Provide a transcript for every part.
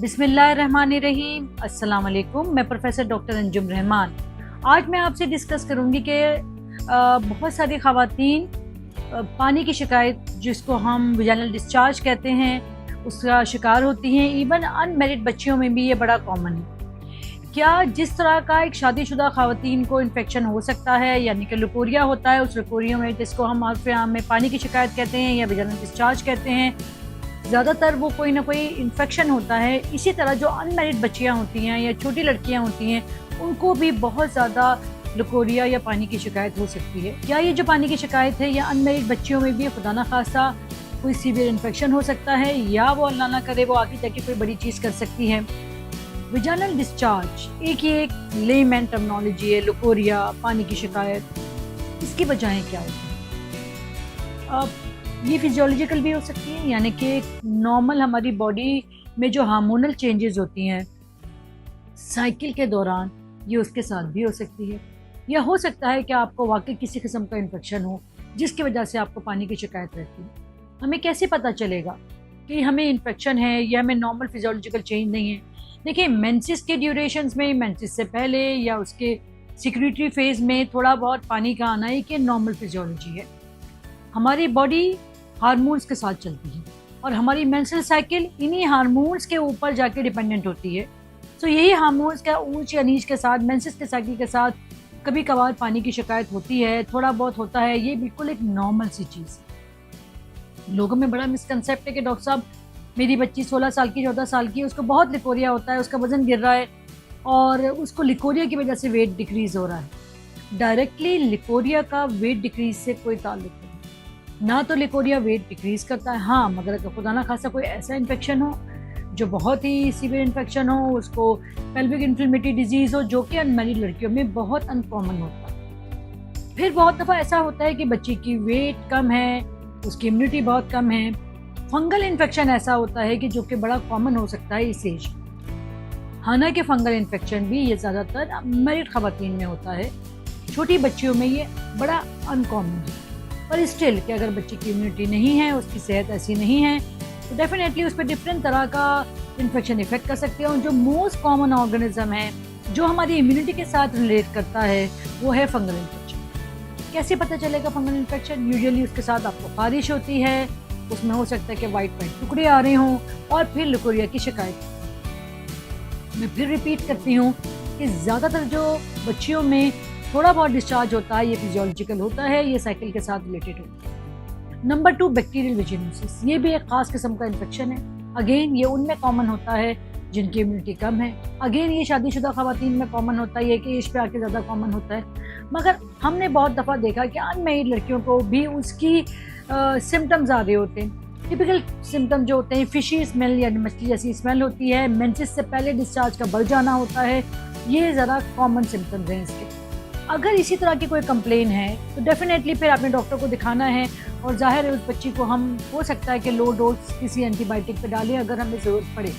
बिस्मिल्लाहिर्रहमानिर्रहीम। अस्सलाम वालेकुम। मैं प्रोफेसर डॉक्टर अंजुम रहमान। आज मैं आपसे डिस्कस करूंगी कि बहुत सारी ख़वातीन पानी की शिकायत, जिसको हम वजाइनल डिस्चार्ज कहते हैं, उसका शिकार होती हैं। इवन अनमेरिड बच्चियों में भी ये बड़ा कॉमन है। क्या जिस तरह का एक शादीशुदा ख़वातीन को इन्फेक्शन हो सकता है, यानी कि लुकोरिया होता है, उस लुकोरिया में जिसको हम आर्फ आम में पानी की शिकायत कहते हैं या वजाइनल डिस्चार्ज कहते हैं, ज़्यादातर वो कोई ना कोई इन्फेक्शन होता है। इसी तरह जो अनमेरिड बच्चियाँ होती हैं या छोटी लड़कियाँ होती हैं, उनको भी बहुत ज़्यादा लुकोरिया या पानी की शिकायत हो सकती है। क्या ये जो पानी की शिकायत है या अनमेरिड बच्चियों में भी खुदा न खास्ता कोई सीवियर इन्फेक्शन हो सकता है, या वो अल्लाह ना करे वो आगे जाके कोई बड़ी चीज़ कर सकती है। वजाइनल डिस्चार्ज एक लेमैन टर्मिनोलॉजी है। लुकोरिया, पानी की शिकायत, इसकी वजहें क्या होती हैं? अब ये फिजियोलॉजिकल भी हो सकती है, यानी कि नॉर्मल हमारी बॉडी में जो हार्मोनल चेंजेस होती हैं साइकिल के दौरान, ये उसके साथ भी हो सकती है। या हो सकता है कि आपको वाकई किसी किस्म का इन्फेक्शन हो जिसकी वजह से आपको पानी की शिकायत रहती है। हमें कैसे पता चलेगा कि हमें इन्फेक्शन है या हमें नॉर्मल फिजियोलॉजिकल चेंज नहीं है? देखिए, मेंसेस के ड्यूरेशंस में, मेंसेस से पहले या उसके सिक्रेटरी फेज में थोड़ा बहुत पानी का आना एक नॉर्मल फिजियोलॉजी है। हमारी बॉडी हार्मोन्स के साथ चलती है और हमारी मेंस्ट्रुअल साइकिल इन्हीं हार्मोन्स के ऊपर जाके डिपेंडेंट होती है। तो यही हार्मोन्स का ऊंच या नीच के साथ, मेंसेस के साइकिल के साथ कभी कभार पानी की शिकायत होती है, थोड़ा बहुत होता है। ये बिल्कुल एक नॉर्मल सी चीज़ है। लोगों में बड़ा मिसकंसेप्ट है कि डॉक्टर साहब, मेरी बच्ची 16 साल की, 14 साल की, उसको बहुत लिकोरिया होता है, उसका वजन गिर रहा है और उसको लिकोरिया की वजह से वेट डिक्रीज हो रहा है। डायरेक्टली लिकोरिया का वेट डिक्रीज से कोई ताल्लुक नहीं। ना तो लिकोरिया वेट डिक्रीज करता है, हाँ, मगर अगर खुदा ना खासा कोई ऐसा इन्फेक्शन हो जो बहुत ही सीवियर इन्फेक्शन हो, उसको पेल्विक इन्फ्लेमेटरी डिजीज़ हो, जो कि अनमैरिड लड़कियों में बहुत अनकॉमन होता है। फिर बहुत दफ़ा ऐसा होता है कि बच्ची की वेट कम है, उसकी इम्यूनिटी बहुत कम है। फंगल इन्फेक्शन ऐसा होता है कि जो कि बड़ा कॉमन हो सकता है इस एज में। हालांकि फंगल इन्फेक्शन भी ये ज़्यादातर मैरिड ख़वातीन में होता है, छोटी बच्चियों में ये बड़ा अनकॉमन है। पर स्टिल कि अगर बच्ची की इम्यूनिटी नहीं है, उसकी सेहत ऐसी नहीं है, तो डेफिनेटली उस पर डिफरेंट तरह का इन्फेक्शन इफेक्ट कर सकते हैं। जो मोस्ट कॉमन ऑर्गेनिज्म है जो हमारी इम्यूनिटी के साथ रिलेट करता है, वो है फंगल इन्फेक्शन। कैसे पता चलेगा फंगल इन्फेक्शन? यूजुअली उसके साथ आपको खारिश होती है, उसमें हो सकता है कि वाइट टुकड़े आ रहे हों, और फिर लुकोरिया की शिकायत। मैं फिर रिपीट करती हूँ कि ज़्यादातर जो बच्चियों में थोड़ा बहुत डिस्चार्ज होता है, ये फिजियोलॉजिकल होता है, ये साइकिल के साथ रिलेटेड होता है। Number 2, bacterial vaginosis. ये भी एक ख़ास किस्म का इन्फेक्शन है। अगेन ये उनमें कॉमन होता है जिनकी इम्यूनिटी कम है। अगेन ये शादीशुदा ख़वातीन में कॉमन होता है, ये कि एज पे आके ज़्यादा कॉमन होता है। मगर हमने बहुत दफ़ा देखा कि अनमेरिड लड़कियों को भी उसकी सिम्टम्स आ रहे होते हैं। टिपिकल सिम्टम जो होते हैं, फिशी स्मेल यानी मछली जैसी स्मेल होती है, मेंसेस से पहले डिस्चार्ज का बढ़ जाना होता है, ये ज़रा कॉमन सिम्टम्स हैं इसके। अगर इसी तरह की कोई कंप्लेन है तो डेफिनेटली फिर आपने डॉक्टर को दिखाना है, और जाहिर है उस बच्ची को हम हो सकता है कि लो डोज किसी एंटीबायोटिक पे डालें अगर हमें ज़रूरत पड़े।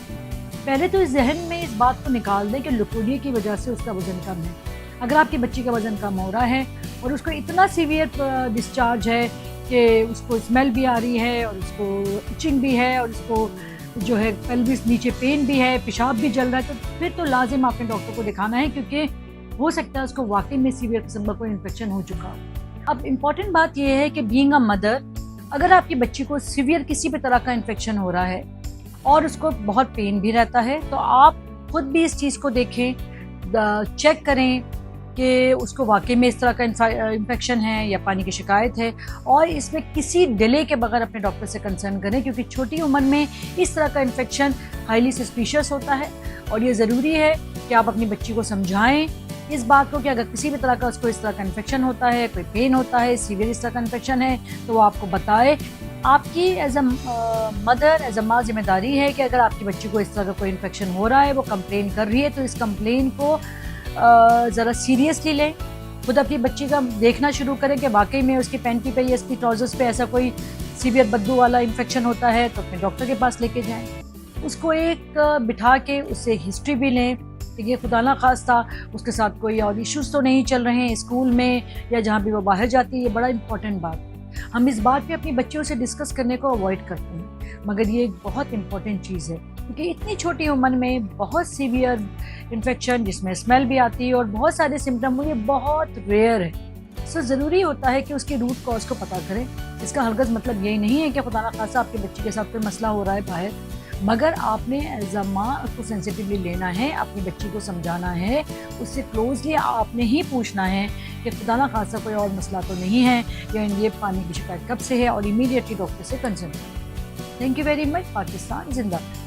पहले तो इस जहन में इस बात को निकाल दें कि लुकोरिया की वजह से उसका वज़न कम है। अगर आपकी बच्ची का वज़न कम हो रहा है और उसको इतना सीवियर डिस्चार्ज है कि उसको स्मेल भी आ रही है और उसको इचिंग भी है और उसको जो है पेल्विस नीचे पेन भी है, पेशाब भी जल रहा है, तो फिर तो लाजिम आपने डॉक्टर को दिखाना है, क्योंकि हो सकता है उसको वाकई में सीवियर किस्म का कोई इन्फेक्शन हो चुका हो। अब इम्पॉर्टेंट बात यह है कि बीइंग अ मदर, अगर आपकी बच्ची को सीवियर किसी भी तरह का इन्फेक्शन हो रहा है और उसको बहुत पेन भी रहता है, तो आप खुद भी इस चीज़ को देखें, चेक करें कि उसको वाकई में इस तरह का इन्फेक्शन है या पानी की शिकायत है, और इसमें किसी डिले के बगैर अपने डॉक्टर से कंसर्न करें, क्योंकि छोटी उम्र में इस तरह का इन्फेक्शन हाईली सस्पिशियस होता है। और ये ज़रूरी है कि आप अपनी बच्ची को समझाएं इस बात को कि अगर किसी भी तरह का उसको इस तरह का इन्फेक्शन होता है, कोई पेन होता है, सीवियर इस तरह का इन्फेक्शन है, तो वो आपको बताए। आपकी as a mother, as a माँ जिम्मेदारी है कि अगर आपकी बच्ची को इस तरह का कोई इन्फेक्शन हो रहा है, वो कंप्लेन कर रही है, तो इस कंप्लेन को ज़रा सीरियसली लें। खुद अपनी बच्ची का देखना शुरू करें कि वाकई में उसकी पैंटी पे या उसकी ट्राउजर्स पे ऐसा कोई सीवियर बदबू वाला इन्फेक्शन होता है, तो अपने डॉक्टर के पास लेके जाएं। उसको एक बिठा के उससे हिस्ट्री भी लें कि ये खुदा ना खास्ता उसके साथ कोई और इश्यूज़ तो नहीं चल रहे हैं स्कूल में या जहाँ भी वो बाहर जाती है। ये बड़ा इंपॉर्टेंट बात है। हम इस बात पे अपनी बच्चियों से डिस्कस करने को अवॉइड करते हैं, मगर ये एक बहुत इंपॉर्टेंट चीज़ है। क्योंकि इतनी छोटी उम्र में बहुत सीवियर इन्फेक्शन जिसमें स्मेल भी आती है और बहुत सारे सिम्टम, ये बहुत रेयर है। सो ज़रूरी होता है कि उसकी रूट कॉज को पता करें। इसका हरगज़ मतलब यही नहीं है कि खुदा ना खासा आपके बच्चे के साथ कोई मसला हो रहा है बाहर, मगर आपने एज अ माँ उसको सेंसिटिवली लेना है, अपनी बच्ची को समझाना है, उससे क्लोजली आपने ही पूछना है कि खुदा ना खासा कोई और मसला तो नहीं है, या ये पानी की शिकायत कब से है, और इमीडिएटली डॉक्टर से कंसल्ट करें। Thank you very much. Pakistan जिंदाबाद।